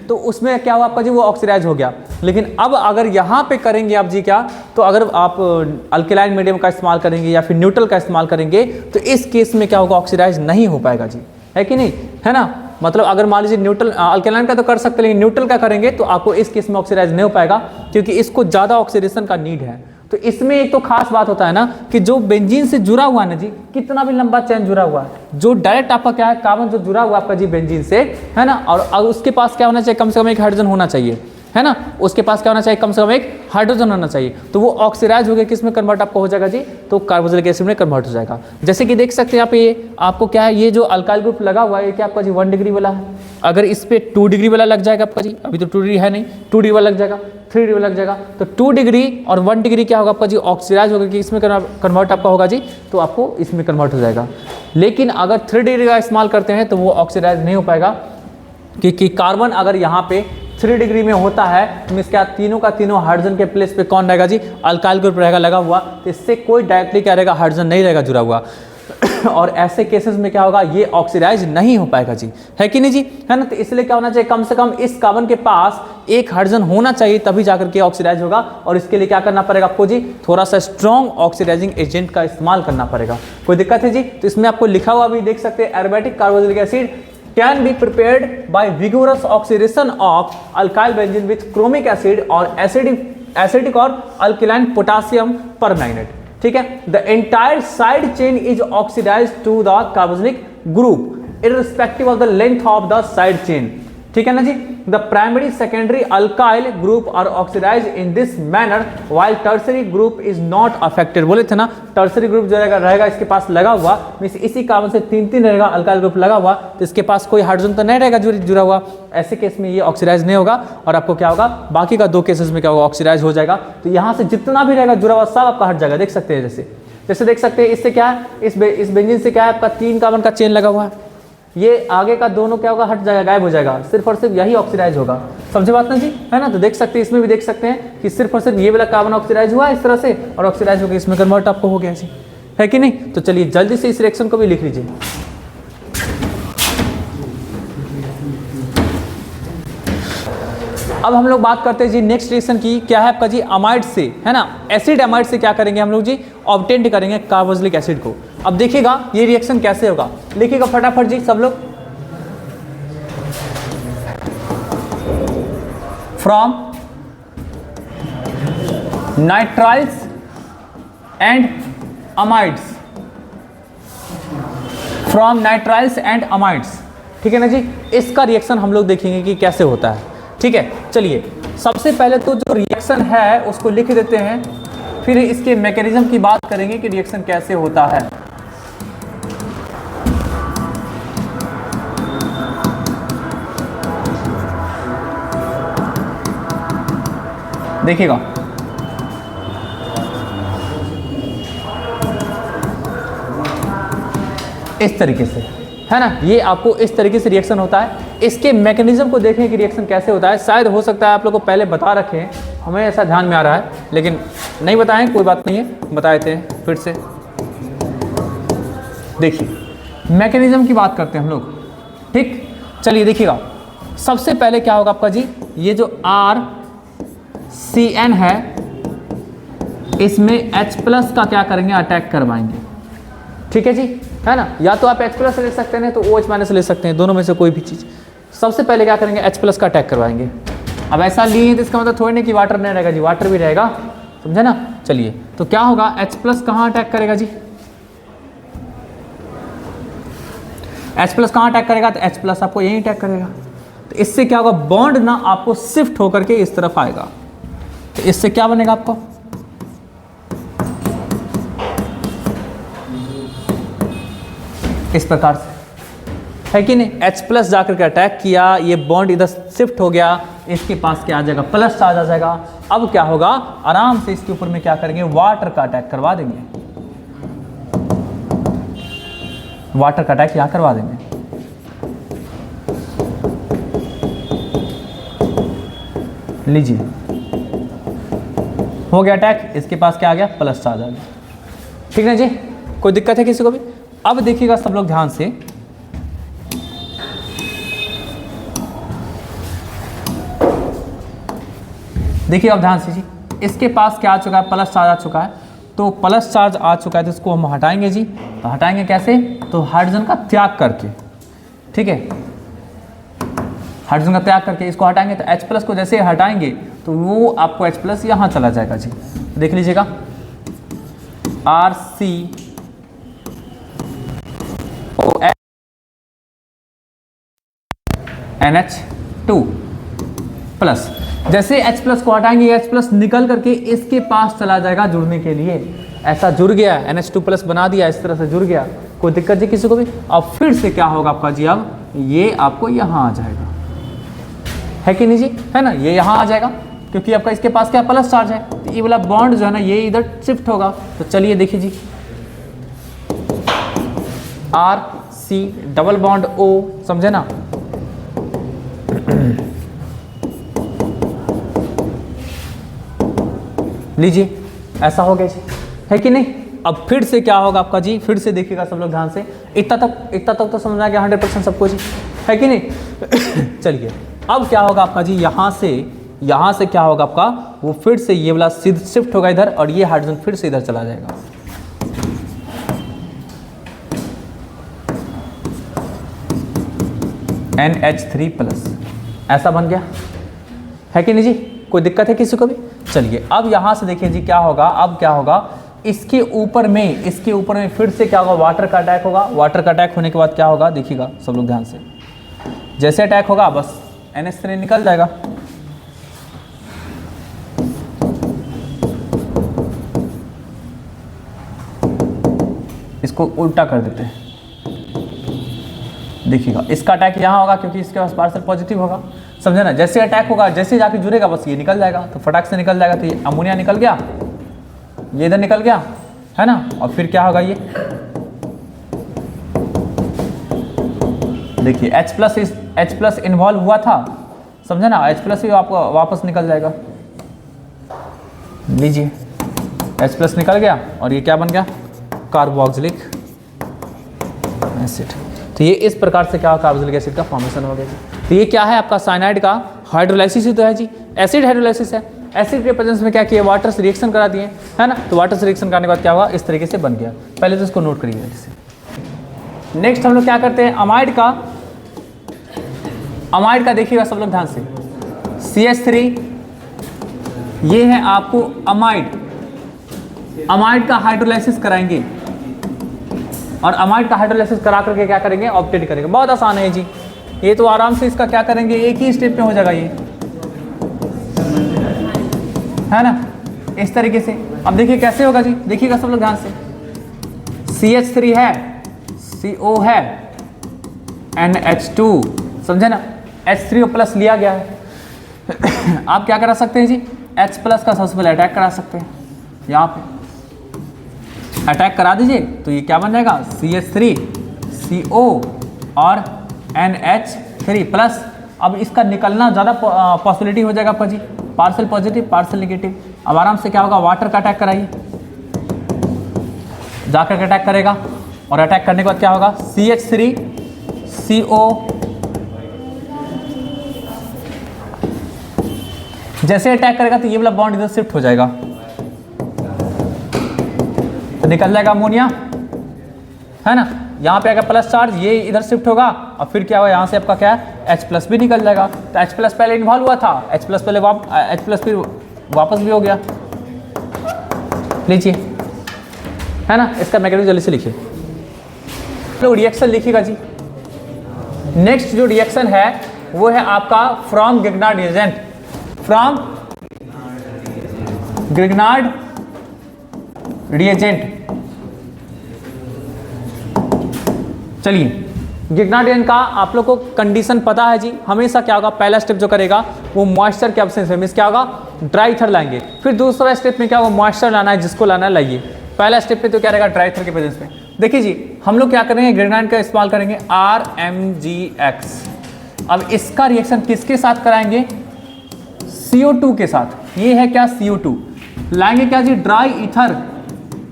तो उसमें क्या हुआ आपका जी, वो ऑक्सीडाइज हो गया। लेकिन अब अगर यहाँ पे करेंगे आप जी क्या, तो अगर आप अल्कलाइन मीडियम का इस्तेमाल करेंगे या फिर न्यूट्रल का इस्तेमाल करेंगे तो इस केस में क्या होगा, ऑक्सीडाइज नहीं हो पाएगा जी, है कि नहीं, है ना? मतलब अगर मान लीजिए न्यूट्रल अल्कलाइन का तो कर सकते हैं, लेकिन न्यूट्रल का करेंगे तो आपको इस केस में ऑक्सीडाइज नहीं हो पाएगा, क्योंकि इसको ज़्यादा ऑक्सीडेशन का नीड है। तो इसमें एक तो खास बात होता है ना कि जो बेंजीन से जुड़ा हुआ है ना जी, कितना भी लंबा चेन जुड़ा हुआ है, जो डायरेक्ट आपका क्या है, कार्बन जो जुड़ा हुआ है आपका जी बेंजीन से, है ना, और उसके पास क्या होना चाहिए, कम से कम एक हाइड्रोजन होना चाहिए, है ना? उसके पास क्या होना चाहिए, कम से कम एक हाइड्रोजन होना चाहिए। तो वो ऑक्सीडाइज हो गया, किस में कन्वर्ट आपको हो जाएगा जी, तो कार्बोक्सिलिक एसिड में कन्वर्ट हो जाएगा। जैसे कि देख सकते हैं यहाँ पे ये आपको क्या है, ये जो अल्काइल ग्रुप लगा हुआ है ये क्या आपका जी 1 डिग्री वाला है। अगर इस पे 2 डिग्री वाला लग जाएगा आपका जी, अभी तो 2 डिग्री है नहीं, 2 डिग्री वाला लग जाएगा, 3 डिग्री वाला लग जाएगा, तो 2 डिग्री और 1 डिग्री क्या होगा आपका जी, ऑक्सीडाइज होगा कि इसमें कन्वर्ट आपका होगा जी, तो आपको इसमें कन्वर्ट हो जाएगा। लेकिन अगर 3 डिग्री का इस्तेमाल करते हैं तो वो ऑक्सीडाइज नहीं हो पाएगा, क्योंकि कार्बन अगर यहाँ पे 3 डिग्री में होता है तो इसका तीनों का तीनों हाइड्रोजन के प्लेस पे कौन रहेगा जी, अल्काइल ग्रुप रहेगा लगा हुआ, तो इससे कोई डायरेक्टली क्या रहेगा, हाइड्रोजन नहीं रहेगा जुड़ा हुआ। और ऐसे केसेस में क्या होगा, ये ऑक्सीडाइज नहीं हो पाएगा जी, है कि नहीं जी, है ना? तो इसलिए क्या होना चाहिए, कम से कम इस कार्बन के पास एक हाइड्रोजन होना चाहिए, तभी जाकर के ऑक्सीडाइज होगा। और इसके लिए क्या करना पड़ेगा आपको जी, थोड़ा सा स्ट्रॉन्ग ऑक्सीडाइजिंग एजेंट का इस्तेमाल करना पड़ेगा। कोई दिक्कत है जी? तो इसमें आपको लिखा हुआ भी देख सकते हैं, aromatic carboxylic acid can be prepared by vigorous oxidation of alkyl benzene with chromic acid or acidic or alkaline potassium permanganate। ठीक है, the entire side chain is oxidized to the carboxylic group irrespective of the length of the side chain। ठीक है ना जी, the primary secondary alkyl group are oxidize in this manner while tertiary group is not affected. बोले थे ना, tertiary group जो रहेगा इसके पास लगा हुआ, मींस इसी कार्बन से 3 रहेगा अल्काइल ग्रुप लगा हुआ, तो इसके पास कोई हाइड्रोजन तो नहीं रहेगा जुड़ा हुआ, ऐसे केस में ये ऑक्सीडाइज नहीं होगा। और आपको क्या होगा, बाकी का 2 केसेस में क्या होगा, ऑक्सीडाइज हो जाएगा। तो यहाँ से जितना भी रहेगा जुड़ा हुआ सब आपका हट जाएगा। देख सकते हैं जैसे देख सकते हैं, इससे क्या है, इस बेंजीन से क्या है आपका 3 कार्बन का चेन लगा हुआ है, ये आगे का दोनों क्या होगा, हट जाएगा, गायब हो जाएगा, सिर्फ और सिर्फ यही ऑक्सीडाइज होगा। समझे बात ना जी, है ना? तो देख सकते हैं, इसमें भी देख सकते हैं कि सिर्फ और सिर्फ ये वाला कार्बन ऑक्सीडाइज हुआ इस तरह से, और ऑक्सीडाइज होकर इसमें कन्वर्ट आपको हो गया जी, है कि नहीं? तो चलिए जल्दी से इस रिएक्शन को भी लिख लीजिए। अब हम लोग बात करते हैं जी नेक्स्ट रिएक्शन की, क्या है आपका जी, अमाइड से, है ना, एसिड अमाइड से क्या करेंगे हम लोग जी, ऑब्टेंड करेंगे कार्बोक्सिलिक एसिड को। अब देखिएगा ये रिएक्शन कैसे होगा, लिखिएगा फटाफट जी सब लोग, from nitriles and amides, from nitriles and amides, ठीक है ना जी। इसका रिएक्शन हम लोग देखेंगे कि कैसे होता है, ठीक है। चलिए सबसे पहले तो जो रिएक्शन है उसको लिख देते हैं, फिर इसके मैकेनिज्म की बात करेंगे कि रिएक्शन कैसे होता है। देखिएगा इस तरीके से, है ना, ये आपको इस तरीके से रिएक्शन होता है। इसके मैकेनिज्म को देखें कि रिएक्शन कैसे होता है। शायद हो सकता है आप लोगों को पहले बता रखे हैं, हमें ऐसा ध्यान में आ रहा है, लेकिन नहीं बताएं, कोई बात नहीं है, बता देते हैं फिर से। देखिए मैकेनिज्म की बात करते हैं हम लोग, ठीक। चलिए देखिएगा, सबसे पहले क्या होगा आपका जी, ये जो RCN है इसमें H+ का क्या करेंगे, अटैक करवाएंगे, ठीक है जी, है ना। या तो आप H+ ले सकते हैं, तो OH- ले सकते हैं, दोनों में से कोई भी चीज़। सबसे पहले क्या करेंगे, H+ का अटैक करवाएंगे। अब ऐसा लिए तो इसका मतलब थोड़ी नहीं कि वाटर नहीं रहेगा जी, वाटर भी रहेगा, समझे ना। चलिए तो क्या होगा, H+ कहाँ अटैक करेगा जी, H+ कहाँ अटैक करेगा, तो H+ आपको यहीं अटैक करेगा। तो इससे क्या होगा, बॉन्ड ना आपको शिफ्ट होकर के इस तरफ आएगा, तो इससे क्या बनेगा आपको, इस प्रकार से, है कि नहीं। H+ जाकर के अटैक किया, ये बॉन्ड इधर शिफ्ट हो गया, इसके पास क्या आ जाएगा, प्लस चार्ज आ जाएगा। अब क्या होगा, आराम से इसके ऊपर में क्या करेंगे, वाटर का अटैक करवा देंगे, वाटर का अटैक यहाँ करवा देंगे। लीजिए हो गया अटैक, इसके पास क्या आ गया, प्लस चार्ज आ गया, ठीक है जी। कोई दिक्कत है किसी को भी। अब देखिएगा सब लोग ध्यान से, देखिए अब ध्यान से जी, इसके पास क्या आ चुका है, प्लस चार्ज आ चुका है। तो प्लस चार्ज आ चुका है तो इसको हम हटाएंगे जी। तो हटाएंगे कैसे, तो हाइड्रोजन का त्याग करके, ठीक है, हाइड्रोजन का त्याग करके इसको हटाएंगे। तो H+ को जैसे हटाएंगे तो वो आपको H+ यहाँ चला जाएगा जी। देख लीजिएगा, RCONH2+, जैसे H+ को हटाएंगे, H+ निकल करके इसके पास चला जाएगा जुड़ने के लिए। ऐसा जुड़ गया, NH2+ बना दिया, इस तरह से जुड़ गया, कोई दिक्कत जी किसी को भी। अब फिर से क्या होगा आपका जी, अब ये आपको यहाँ आ जाएगा, है कि नहीं जी, है ना, ये यहाँ आ जाएगा क्योंकि आपका इसके पास क्या, प्लस चार्ज है। तो ये वाला बॉन्ड जो है ना, ये इधर शिफ्ट होगा। तो चलिए देखिए जी, RC डबल बॉन्ड O, समझे ना। लीजिए ऐसा हो गया जी, है कि नहीं। अब फिर से क्या होगा आपका जी, फिर से देखिएगा सब लोग ध्यान से, इतना तक तो समझ आ गया 100% सबको जी, है कि नहीं। चलिए अब क्या होगा आपका जी, यहाँ से क्या होगा आपका, वो फिर से ये वाला शिफ्ट होगा इधर, और ये हाइड्रोजन फिर से इधर चला जाएगा। NH3+, ऐसा बन गया, है कि नहीं जी, कोई दिक्कत है किसी को भी। चलिए अब यहाँ से देखिए जी क्या होगा, अब क्या होगा, इसके ऊपर में फिर से क्या होगा, वाटर का अटैक होगा। वाटर का अटैक होने के बाद क्या होगा, देखिएगा सब लोग ध्यान से, जैसे अटैक होगा बस NH3 निकल जाएगा। इसको उल्टा कर देते हैं, देखिएगा इसका अटैक यहाँ होगा क्योंकि इसके पास पार्सल पॉजिटिव होगा, समझे ना। जैसे अटैक होगा, जैसे जाके जुड़ेगा बस ये निकल जाएगा, तो फटाक से निकल जाएगा। तो ये अमोनिया निकल गया, ये इधर निकल गया, है ना। और फिर क्या होगा, ये देखिए H+ इन्वॉल्व हुआ था, समझे ना, H+ भी आपको वापस निकल जाएगा। लीजिए H+ निकल गया, और ये क्या बन गया, कार्बोक्सिलिक एसिड। तो ये इस प्रकार से क्या कार्बोक्सिलिक एसिड का फॉर्मेशन हो गया जी। तो ये क्या है आपका, साइनाइड का हाइड्रोलाइसिस ही तो है जी, एसिड हाइड्रोलाइसिस है। एसिड के प्रेजेंस में क्या किया, वाटर से रिएक्शन करा दिए, है ना। तो वाटर से रिएक्शन करने के बाद क्या हुआ, इस तरीके से बन गया। पहले तो इसको नोट करिए जैसे। नेक्स्ट हम लोग क्या करते हैं, अमाइड का देखिएगा सब लोग ध्यान से। CH3, ये है आपको अमाइड। अमाइड का हाइड्रोलाइसिस कराएंगे और अमाइड का हाइड्रोलाइसिस करा करके क्या करेंगे, ऑप्टेट करेंगे। बहुत आसान है जी, ये तो आराम से इसका क्या करेंगे, एक ही स्टेप में हो जाएगा ये, है ना, इस तरीके से। अब देखिए कैसे होगा जी, देखिएगा सब लोग ध्यान से। CH3 है, CO है, NH2, समझे ना, H3O प्लस लिया गया है। आप क्या करा सकते हैं जी, H प्लस का सबसे पहले अटैक करा सकते हैं, यहाँ पे अटैक करा दीजिए तो ये क्या बन जाएगा, CH3, CO और NH3 प्लस। अब इसका निकलना ज़्यादा पॉसिबिलिटी हो जाएगा आपका जी, पार्सल पॉजिटिव पार्सल नेगेटिव। अब आराम से क्या होगा, वाटर का अटैक कराइए, जाकर के अटैक करेगा और अटैक करने के बाद क्या होगा, CH3, CO, जैसे अटैक करेगा तो ये वाला बॉन्ड इधर शिफ्ट हो जाएगा, तो निकल जाएगा अमोनिया, है ना। यहाँ पे आएगा प्लस चार्ज, ये इधर शिफ्ट होगा और फिर क्या होगा, यहाँ से आपका क्या है, H प्लस भी निकल जाएगा। तो H प्लस पहले इन्वॉल्व हुआ था, H प्लस पहले H प्लस फिर वापस भी हो गया। लीजिए, है ना, इसका मैकेनिज्म जल्दी से लिखिए। तो रिएक्शन लिखिएगा जी। नेक्स्ट जो रिएक्शन है वो है आपका फ्रॉम गिग्नार्ड रिएजेंट, फ्रॉम गिग्नार्ड रिएजेंट। चलिए, गिग्नार्ड रिएजेंट का आप लोग को कंडीशन पता है जी। हमेशा क्या होगा, पहला स्टेप जो करेगा वो मॉइस्चर के एब्सेंस में मींस क्या होगा, ड्राई ईथर लाएंगे। फिर दूसरा स्टेप में क्या होगा, मॉइस्चर लाना है, जिसको लाना है लाइए। पहला स्टेप पे तो क्या रहेगा, ड्राई ईथर के प्रेजेंस में। देखिए जी, हम लोग क्या करेंगे, गिग्नार्ड का इस्तेमाल करेंगे RMgX। अब इसका रिएक्शन किसके साथ कराएंगे, CO2 के साथ। ये है क्या, CO2 लाएंगे क्या जी, ड्राई ईथर,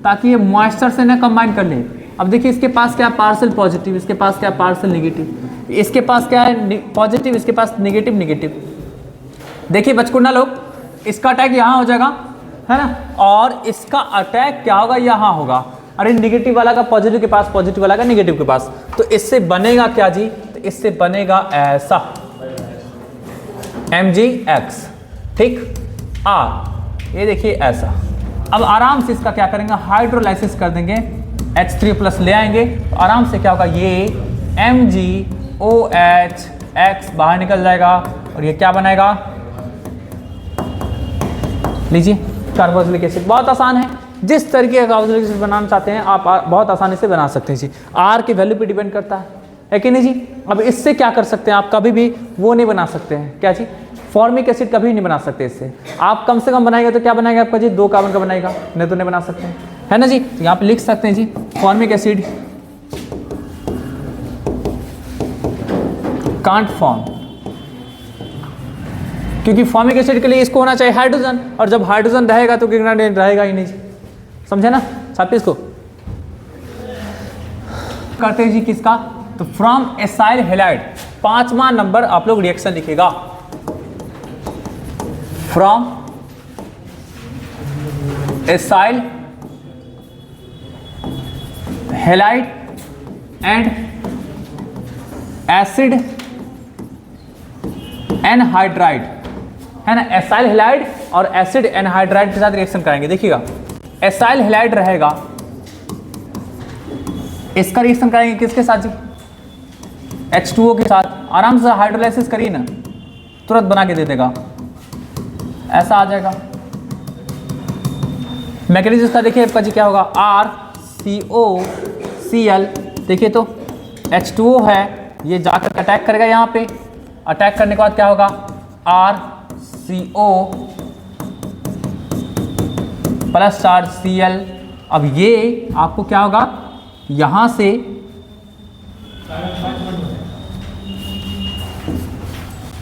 ताकि ये मॉइस्चर से ना कंबाइन कर ले। अब देखिए इसके पास क्या है, पार्सल पॉजिटिव, इसके पास क्या है, पार्सल नेगेटिव, इसके पास क्या है, पॉजिटिव, इसके पास नेगेटिव नेगेटिव। देखिए बचकुन्ना लोग, इसका अटैक यहाँ हो जाएगा, है ना, और इसका अटैक क्या होगा, यहाँ होगा। अरे निगेटिव वाला का पॉजिटिव के पास, पॉजिटिव वाला का नेगेटिव के पास, तो इससे बनेगा क्या जी, तो इससे बनेगा ऐसा MgX, ठीक। ये देखिए ऐसा। अब आराम से इसका क्या करेंगे, हाइड्रोलाइसिस कर देंगे, H3 प्लस ले आएंगे, तो आराम से क्या होगा, ये MgOH बाहर निकल जाएगा और ये क्या बनाएगा, लीजिए कार्बोक्सिलिक एसिड। बहुत आसान है, जिस तरीके का कार्बोक्सिलिक एसिड बनाना चाहते हैं आप बहुत आसानी से बना सकते हैं जी। R की वैल्यू पे डिपेंड करता है कि नहीं जी। अब इससे क्या कर सकते हैं, आप कभी भी वो नहीं बना सकते हैं, क्या जी, फॉर्मिक एसिड कभी नहीं बना सकते इससे। आप कम से कम बनाएंगे तो क्या बनाएगा आपका जी, 2 कार्बन का बनाएगा, नहीं तो नहीं बना सकते हैं, है ना जी। तो यहाँ पे लिख सकते हैं जी, फॉर्मिक एसिड कांट फॉर्म, क्योंकि फॉर्मिक एसिड के लिए इसको होना चाहिए हाइड्रोजन, और जब हाइड्रोजन रहेगा तो गिग्नार्ड रहेगा ही नहीं जी, समझे ना साथ। इसको करते हैं जी किसका, तो फ्रॉम एसाइल हैलाइड। 5वां नंबर आप लोग रिएक्शन लिखेगा, from acyl halide and acid anhydride, है ना। एसाइल हैलाइड और एसिड एनहाइड्राइड के साथ रिएक्शन कराएंगे। देखिएगा, एसाइल हैलाइड रहेगा, इसका रिएक्शन कराएंगे किसके साथ जी, H2O के साथ। आराम से हाइड्रोलाइसिस करिए ना, तुरंत बना के दे देगा, ऐसा आ जाएगा। मैकेनिज्म का देखिए आपका जी क्या होगा, RCOCl। देखिए तो H2O है, ये जाकर अटैक करेगा यहाँ पे, अटैक करने के बाद क्या होगा, RCO प्लस चार्ज Cl। अब ये आपको क्या होगा, यहाँ से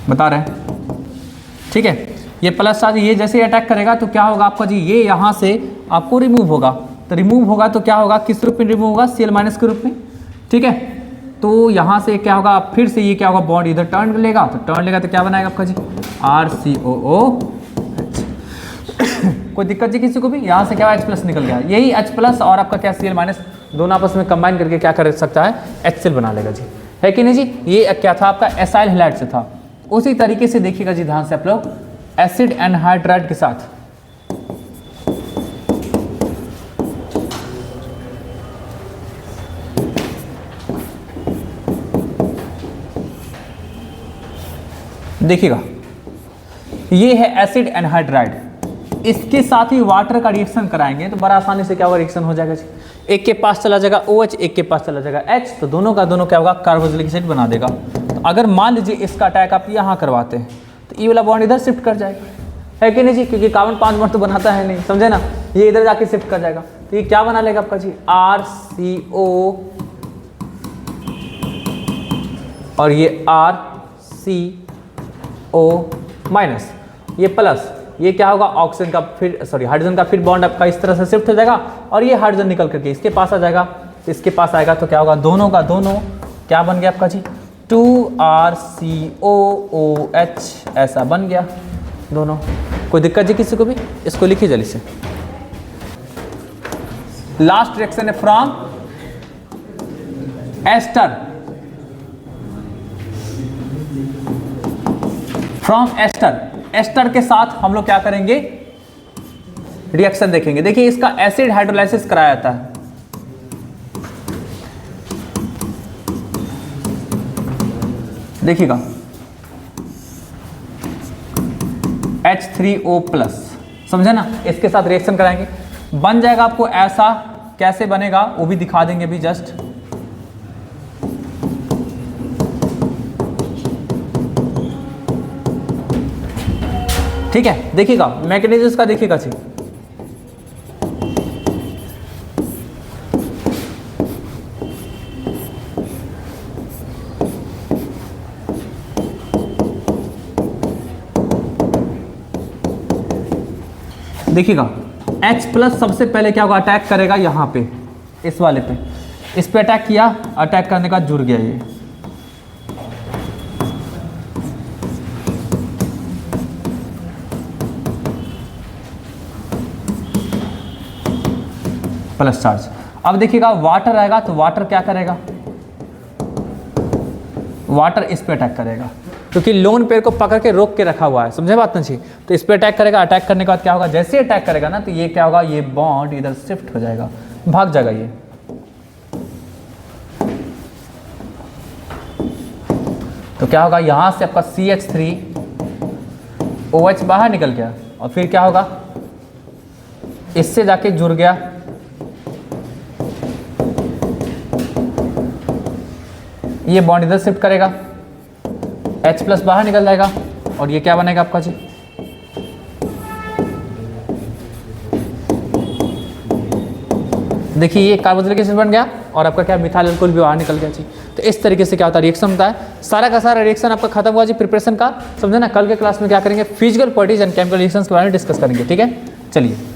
बता रहे हैं, ठीक है। ये प्लस चार्ज ये जैसे अटैक करेगा तो क्या होगा आपका जी, ये यहाँ से आपको रिमूव होगा। तो रिमूव होगा तो क्या होगा, किस रूप में रिमूव होगा, Cl माइनस के रूप में, ठीक है। तो यहाँ से क्या होगा, फिर से ये क्या होगा, बॉन्ड इधर टर्न लेगा, तो टर्न लेगा तो क्या बनाएगा आपका जी, RCOOH। कोई दिक्कत जी किसी को भी, यहाँ से क्या H प्लस निकल गया, यही H प्लस और आपका क्या Cl माइनस दोनों आपस में कंबाइन करके क्या कर सकता है, HCl बना लेगा जी, है कि नहीं जी। ये क्या था आपका एसाइल हैलाइड से था। उसी तरीके से देखिएगा जी ध्यान से आप लोग, एसिड एनहाइड्राइड के साथ देखिएगा, ये है एसिड एनहाइड्राइड, इसके साथ ही वाटर का रिएक्शन कराएंगे तो बड़ा आसानी से क्या होगा, रिएक्शन हो जाएगा जी। एक के पास चला जाएगा OH, एक के पास चला जाएगा H, तो दोनों का दोनों क्या होगा, कार्बोक्सिलिक एसिड बना देगा। तो अगर मान लीजिए इसका अटैक आप यहाँ करवाते हैं तो ये वाला बॉन्ड इधर शिफ्ट कर जाएगा, है कि नहीं जी, क्योंकि कार्बन 5 बॉन्ड तो बनाता है नहीं, समझे ना, ये इधर जाके शिफ्ट कर जाएगा। तो ये क्या बना लेगा आपका जी, RCO और ये RCO माइनस, ये प्लस, ये क्या होगा, ऑक्सीजन का फिर हाइड्रोजन का फिर बॉन्ड आपका इस तरह से शिफ्ट हो जाएगा और ये हाइड्रोजन निकल करके इसके पास आ जाएगा, इसके पास आएगा तो क्या होगा, दोनों का दोनों क्या बन गया आपका जी, 2RCOOH ऐसा बन गया दोनों। कोई दिक्कत जी किसी को भी, इसको लिखिए जल्दी से। लास्ट रिएक्शन है फ्रॉम एस्टर, एस्टर के साथ हम लोग क्या करेंगे, रिएक्शन देखेंगे। देखिए इसका एसिड हाइड्रोलाइसिस कराया जाता है, देखिएगा H3O+, समझे ना, इसके साथ रिएक्शन कराएंगे, बन जाएगा आपको ऐसा। कैसे बनेगा वो भी दिखा देंगे भी जस्ट। ठीक है, देखिएगा मैकेनिज्म का, देखिएगा जी, देखिएगा H+ सबसे पहले क्या होगा, अटैक करेगा यहाँ पे, इस वाले पे, इस पे अटैक किया, अटैक करने का जुड़ गया ये, प्लस चार्ज। अब देखिएगा वाटर आएगा तो वाटर क्या करेगा, वाटर इस पे अटैक करेगा, क्योंकि लोन पेयर को पकड़ के रोक के रखा हुआ है, समझे बात ना जी। तो इस पे अटैक करेगा, अटैक करने के बाद क्या होगा, जैसे अटैक करेगा ना तो ये क्या होगा, ये बॉन्ड इधर शिफ्ट हो जाएगा, भाग जाएगा ये। तो क्या होगा, यहां से आपका CH3OH बाहर निकल गया और फिर क्या होगा, इससे जाके जुड़ गया, ये बॉन्ड इधर शिफ्ट करेगा, H+ बाहर निकल जाएगा और ये क्या बनेगा आपका जी, देखिए ये कार्बोक्सिलिक एसिड बन गया और आपका क्या, मिथाइल अल्कोहल भी बाहर निकल गया जी। तो इस तरीके से क्या होता है, रिएक्शन होता है। सारा का सारा रिएक्शन आपका खत्म हुआ जी प्रिपरेशन का, समझे ना। कल के क्लास में क्या करेंगे, physical properties and chemical reactions के बारे में डिस्कस करेंगे, ठीक है। चलिए।